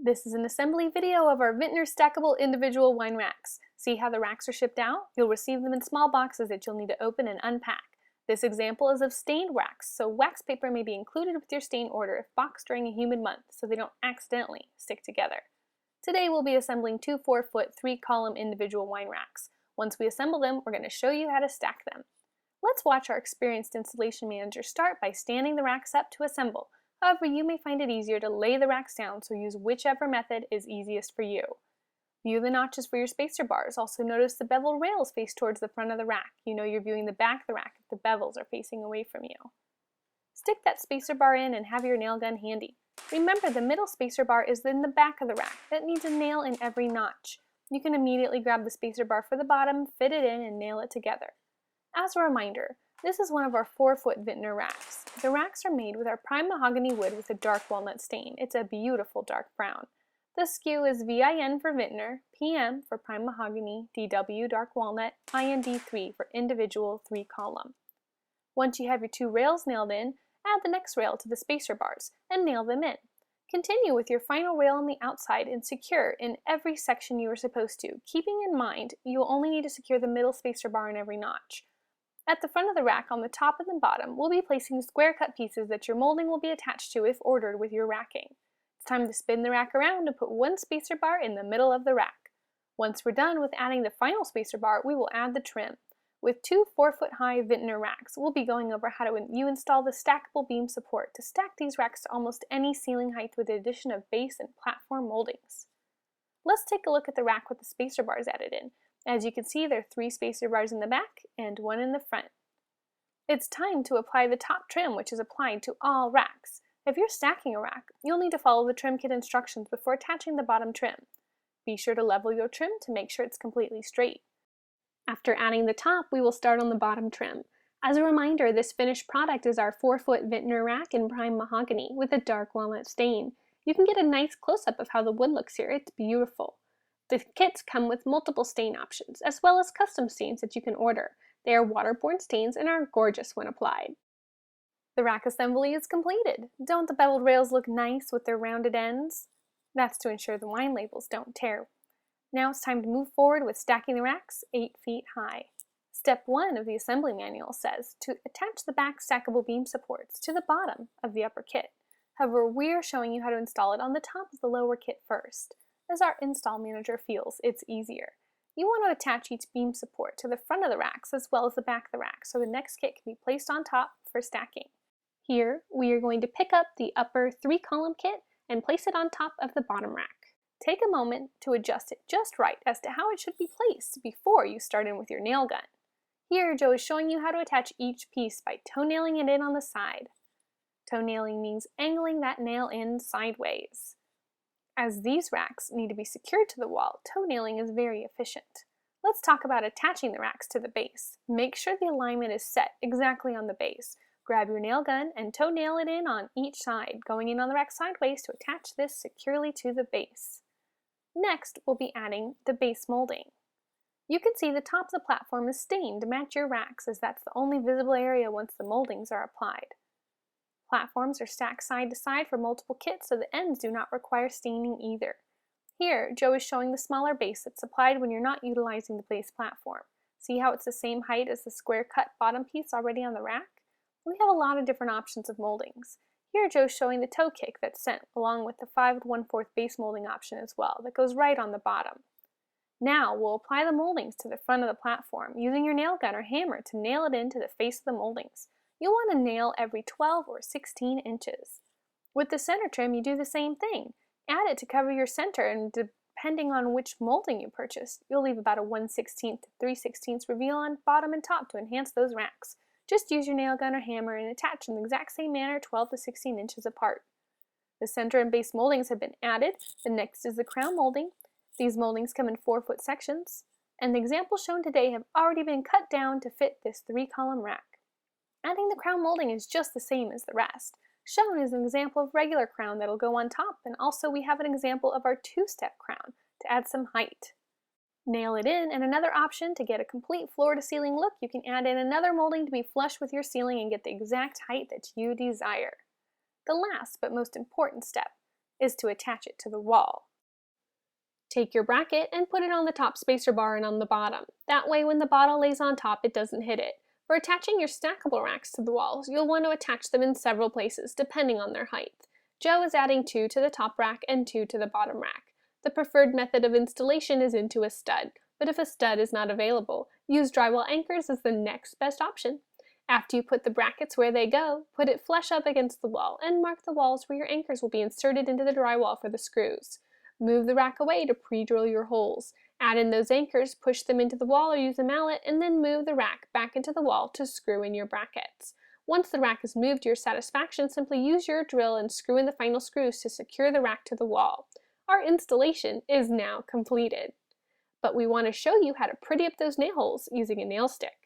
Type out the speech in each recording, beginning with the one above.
This is an assembly video of our Vintner stackable individual wine racks. See how the racks are shipped out? You'll receive them in small boxes that you'll need to open and unpack. This example is of stained racks, so wax paper may be included with your stain order if boxed during a humid month so they don't accidentally stick together. Today we'll be assembling two 4-foot, 3-column individual wine racks. Once we assemble them, we're going to show you how to stack them. Let's watch our experienced installation manager start by standing the racks up to assemble. However, you may find it easier to lay the racks down, so use whichever method is easiest for you. View the notches for your spacer bars. Also notice the beveled rails face towards the front of the rack. You know you're viewing the back of the rack if the bevels are facing away from you. Stick that spacer bar in and have your nail gun handy. Remember, the middle spacer bar is in the back of the rack. That needs a nail in every notch. You can immediately grab the spacer bar for the bottom, fit it in, and nail it together. As a reminder, this is one of our 4-foot Vintner racks. The racks are made with our prime mahogany wood with a dark walnut stain. It's a beautiful dark brown. The SKU is VIN for Vintner, PM for prime mahogany, DW dark walnut, IND3 for individual 3-column. Once you have your two rails nailed in, add the next rail to the spacer bars and nail them in. Continue with your final rail on the outside and secure in every section you are supposed to, keeping in mind you will only need to secure the middle spacer bar in every notch. At the front of the rack on the top and the bottom, we'll be placing square cut pieces that your molding will be attached to if ordered with your racking. It's time to spin the rack around and put one spacer bar in the middle of the rack. Once we're done with adding the final spacer bar, we will add the trim. With two 4-foot high Vintner racks, we'll be going over how you install the stackable beam support to stack these racks to almost any ceiling height with the addition of base and platform moldings. Let's take a look at the rack with the spacer bars added in. As you can see, there are 3 spacer bars in the back and 1 in the front. It's time to apply the top trim, which is applied to all racks. If you're stacking a rack, you'll need to follow the trim kit instructions before attaching the bottom trim. Be sure to level your trim to make sure it's completely straight. After adding the top, we will start on the bottom trim. As a reminder, this finished product is our 4-foot Vintner rack in prime mahogany with a dark walnut stain. You can get a nice close-up of how the wood looks here. It's beautiful. The kits come with multiple stain options, as well as custom stains that you can order. They are waterborne stains and are gorgeous when applied. The rack assembly is completed. Don't the beveled rails look nice with their rounded ends? That's to ensure the wine labels don't tear. Now it's time to move forward with stacking the racks 8 feet high. Step 1 of the assembly manual says to attach the back stackable beam supports to the bottom of the upper kit. However, we're showing you how to install it on the top of the lower kit first, as our install manager feels it's easier. You want to attach each beam support to the front of the racks as well as the back of the rack so the next kit can be placed on top for stacking. Here, we are going to pick up the upper 3-column kit and place it on top of the bottom rack. Take a moment to adjust it just right as to how it should be placed before you start in with your nail gun. Here, Joe is showing you how to attach each piece by toe-nailing it in on the side. Toe-nailing means angling that nail in sideways. As these racks need to be secured to the wall, toe-nailing is very efficient. Let's talk about attaching the racks to the base. Make sure the alignment is set exactly on the base. Grab your nail gun and toe-nail it in on each side, going in on the rack sideways to attach this securely to the base. Next, we'll be adding the base molding. You can see the top of the platform is stained to match your racks, as that's the only visible area once the moldings are applied. Platforms are stacked side to side for multiple kits, so the ends do not require staining either. Here, Joe is showing the smaller base that's applied when you're not utilizing the base platform. See how it's the same height as the square cut bottom piece already on the rack? We have a lot of different options of moldings. Here, Joe's showing the toe kick that's sent, along with the 5 1/4 base molding option as well, that goes right on the bottom. Now, we'll apply the moldings to the front of the platform, using your nail gun or hammer to nail it into the face of the moldings. You'll want to nail every 12 or 16 inches. With the center trim, you do the same thing. Add it to cover your center, and depending on which molding you purchased, you'll leave about a 1/16 to 3/16 reveal on bottom and top to enhance those racks. Just use your nail gun or hammer and attach in the exact same manner 12 to 16 inches apart. The center and base moldings have been added. The next is the crown molding. These moldings come in 4-foot sections, and the examples shown today have already been cut down to fit this 3-column rack. Adding the crown molding is just the same as the rest. Shown is an example of regular crown that'll go on top, and also we have an example of our 2-step crown to add some height. Nail it in, and another option to get a complete floor-to-ceiling look, you can add in another molding to be flush with your ceiling and get the exact height that you desire. The last but most important step, is to attach it to the wall. Take your bracket and put it on the top spacer bar and on the bottom. That way when the bottle lays on top, it doesn't hit it. For attaching your stackable racks to the walls, you'll want to attach them in several places depending on their height. Joe is adding 2 to the top rack and 2 to the bottom rack. The preferred method of installation is into a stud, but if a stud is not available, use drywall anchors as the next best option. After you put the brackets where they go, put it flush up against the wall and mark the walls where your anchors will be inserted into the drywall for the screws. Move the rack away to pre-drill your holes. Add in those anchors, push them into the wall or use a mallet, and then move the rack back into the wall to screw in your brackets. Once the rack is moved to your satisfaction, simply use your drill and screw in the final screws to secure the rack to the wall. Our installation is now completed. But we want to show you how to pretty up those nail holes using a nail stick.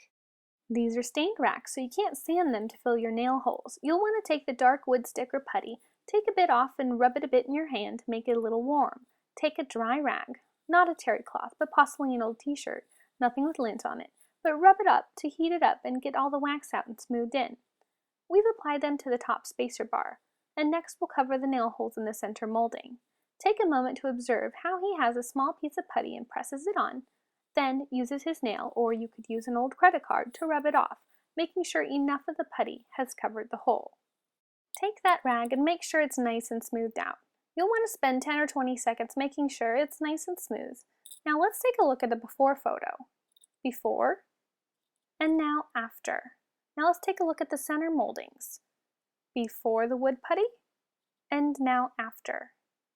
These are stained racks, so you can't sand them to fill your nail holes. You'll want to take the dark wood stick or putty, take a bit off and rub it a bit in your hand to make it a little warm. Take a dry rag, not a terry cloth, but possibly an old t-shirt, nothing with lint on it, but rub it up to heat it up and get all the wax out and smoothed in. We've applied them to the top spacer bar, and next we'll cover the nail holes in the center molding. Take a moment to observe how he has a small piece of putty and presses it on, then uses his nail, or you could use an old credit card, to rub it off, making sure enough of the putty has covered the hole. Take that rag and make sure it's nice and smoothed out. You'll want to spend 10 or 20 seconds making sure it's nice and smooth. Now let's take a look at the before photo. Before, and now after. Now let's take a look at the center moldings. Before the wood putty, and now after.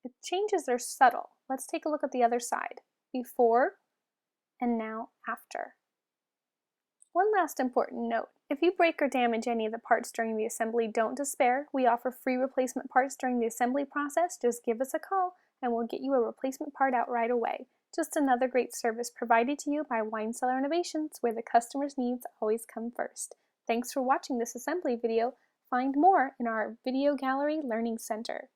The changes are subtle. Let's take a look at the other side. Before, and now after. One last important note. If you break or damage any of the parts during the assembly, don't despair. We offer free replacement parts during the assembly process. Just give us a call and we'll get you a replacement part out right away. Just another great service provided to you by Wine Cellar Innovations, where the customer's needs always come first. Thanks for watching this assembly video. Find more in our Video Gallery Learning Center.